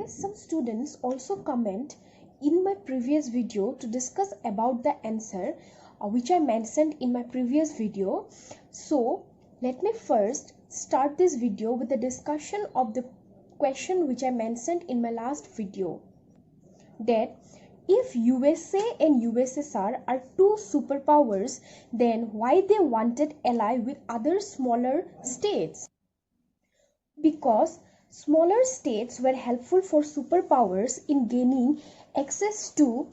Yes, some students also comment in my previous video to discuss about the answer which I mentioned in my previous video. So let me first start this video with a discussion of the question which I mentioned in my last video, that if USA and USSR are two superpowers, then why they wanted ally with other smaller states? Because smaller states were helpful for superpowers in gaining access to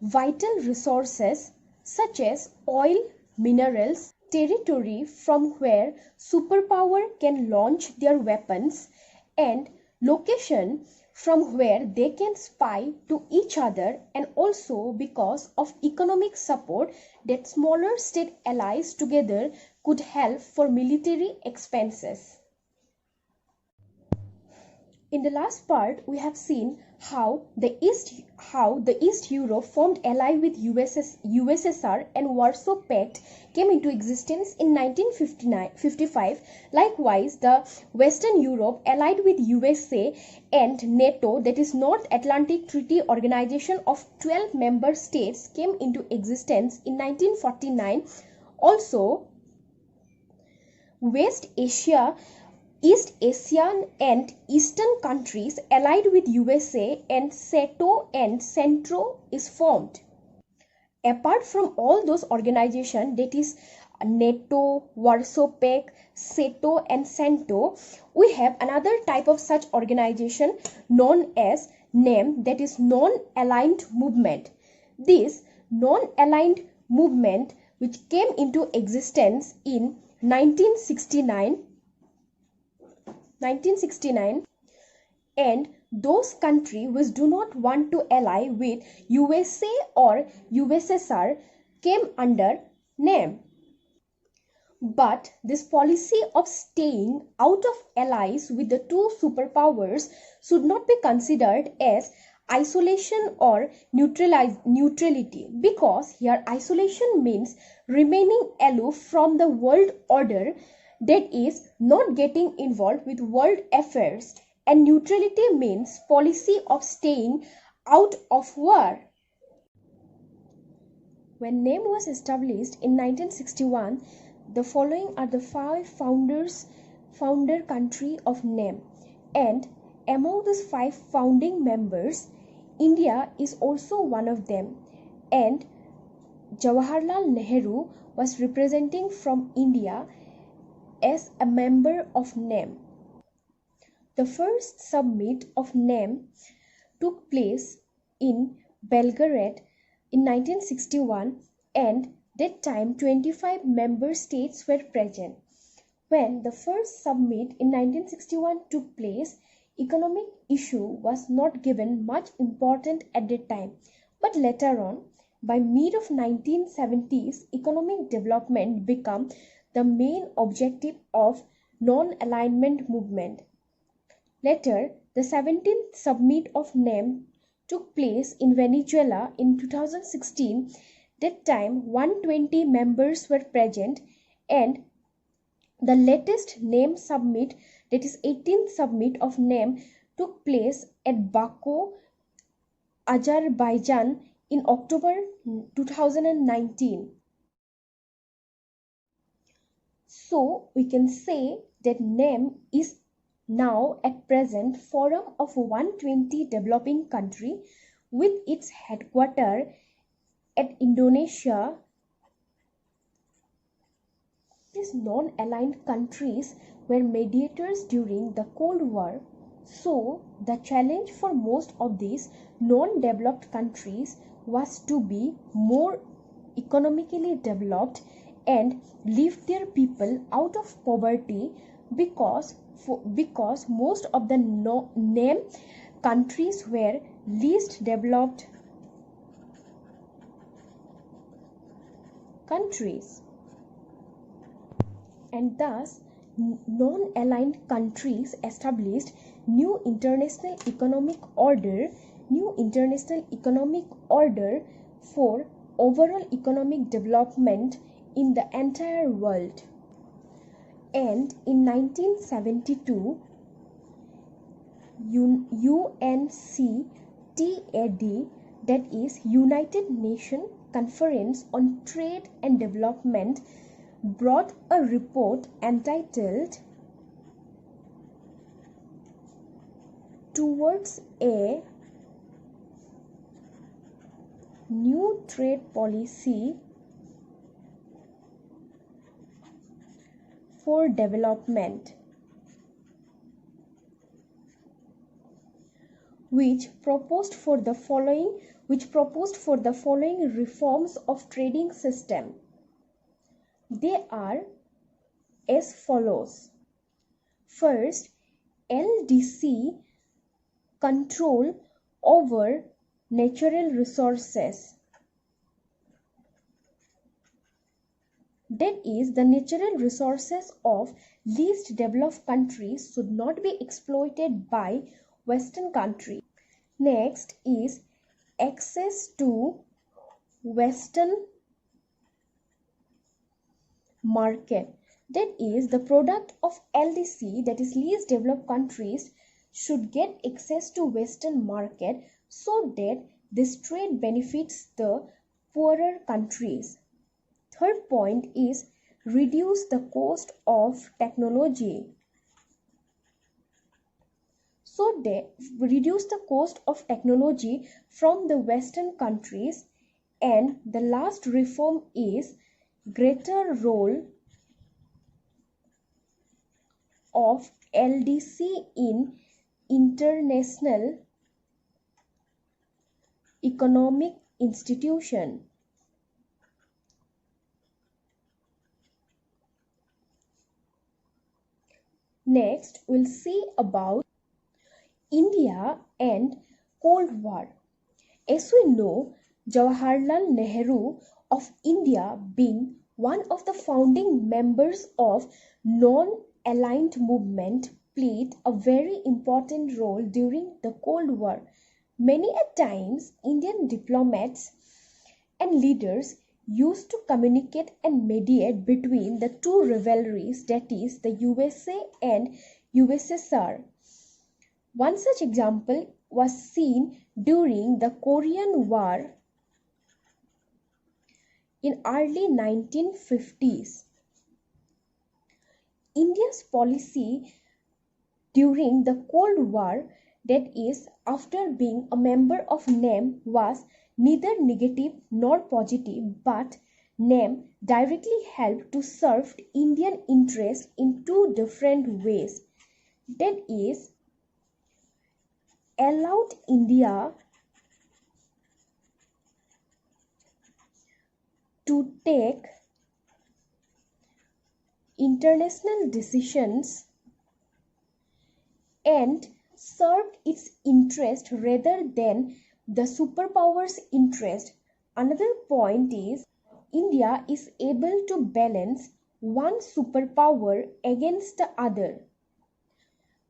vital resources such as oil, minerals, territory from where superpower can launch their weapons, and location from where they can spy to each other, and also because of economic support that smaller state allies together could help for military expenses. In the last part, we have seen how the East Europe formed ally with USSR and Warsaw Pact came into existence in 1955. Likewise, the Western Europe allied with USA and NATO, that is North Atlantic Treaty Organization of 12 member states, came into existence in 1949. Also, East Asian and Eastern countries allied with USA and SEATO and CENTRO is formed. Apart from all those organizations, that is NATO, Warsaw Pact, SEATO and CENTO, we have another type of such organization known as NAM, that is Non-Aligned Movement. This non-aligned movement, which came into existence in 1969, and those countries which do not want to ally with USA or USSR came under NAM. But this policy of staying out of allies with the two superpowers should not be considered as isolation or neutrality, because here isolation means remaining aloof from the world order, that is not getting involved with world affairs, and neutrality means policy of staying out of war. When NAM was established in 1961, the following are the 5 founder country of NAM, and among these 5 founding members, India is also one of them, and Jawaharlal Nehru was representing from India as a member of NAM. The first summit of NAM took place in Belgrade in 1961, and that time 25 member states were present. When the first summit in 1961 took place, economic issue was not given much importance at that time, but later on, by mid of 1970s, economic development became the main objective of non-alignment movement. Later, the 17th summit of NAM took place in Venezuela in 2016. That time 120 members were present, and the latest NAM summit, that is 18th summit of NAM, took place at Baku, Azerbaijan in October 2019. So we can say that NAM is now at present forum of 120 developing country with its headquarters at Indonesia. These non-aligned countries were mediators during the Cold War. So the challenge for most of these non-developed countries was to be more economically developed and lift their people out of poverty, because most of the NAM countries were least developed countries, and thus non-aligned countries established new international economic order for overall economic development in the entire world. And in 1972, UNCTAD, that is United Nations Conference on Trade and Development, brought a report entitled Towards a New Trade Policy for Development, which proposed for the following reforms of trading system. They are as follows. First, LDC control over natural resources. That is, the natural resources of least developed countries should not be exploited by Western countries. Next is access to Western market. That is, the product of LDC, that is least developed countries, should get access to Western market so that this trade benefits the poorer countries. Third point is reduce the cost of technology. So they reduce the cost of technology from the Western countries. And the last reform is greater role of LDC in international economic institution. Next, we'll see about India and Cold War. As we know, Jawaharlal Nehru of India, being one of the founding members of non-aligned movement, played a very important role during the Cold War. Many a times, Indian diplomats and leaders used to communicate and mediate between the two rivalries, that is, the USA and USSR. One such example was seen during the Korean War in early 1950s. India's policy during the Cold War, that is, after being a member of NAM, was neither negative nor positive, but NAM directly helped to serve Indian interests in two different ways. That is, allowed India to take international decisions and served its interest rather than the superpower's interest. Another point is India is able to balance one superpower against the other.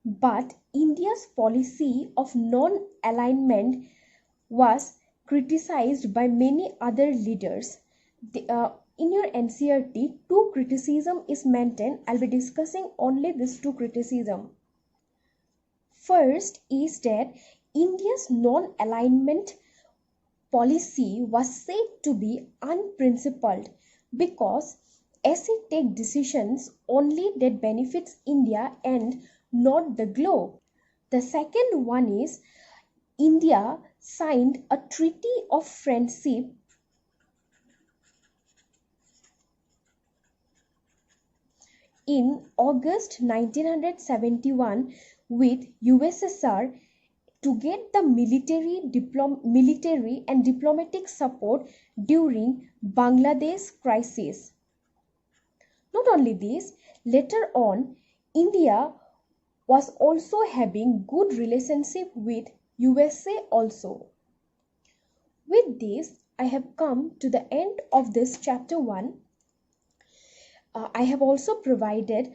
But India's policy of non-alignment was criticized by many other leaders. In your NCERT, two criticism is maintained. I'll be discussing only these two criticism. First is that India's non-alignment policy was said to be unprincipled because as it takes decisions only that benefits India and not the globe. The second one is India signed a treaty of friendship in August 1971 with USSR to get the military and diplomatic support during Bangladesh crisis. Not only this, later on, India was also having good relationship with USA also. With this, I have come to the end of this chapter 1. I have also provided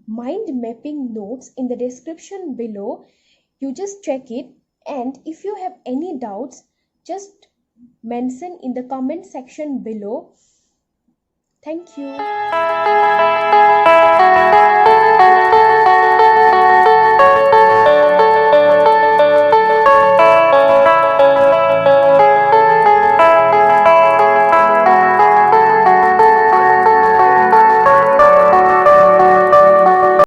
mind mapping notes in the description below. You just check it, and if you have any doubts, just mention in the comment section below. Thank you.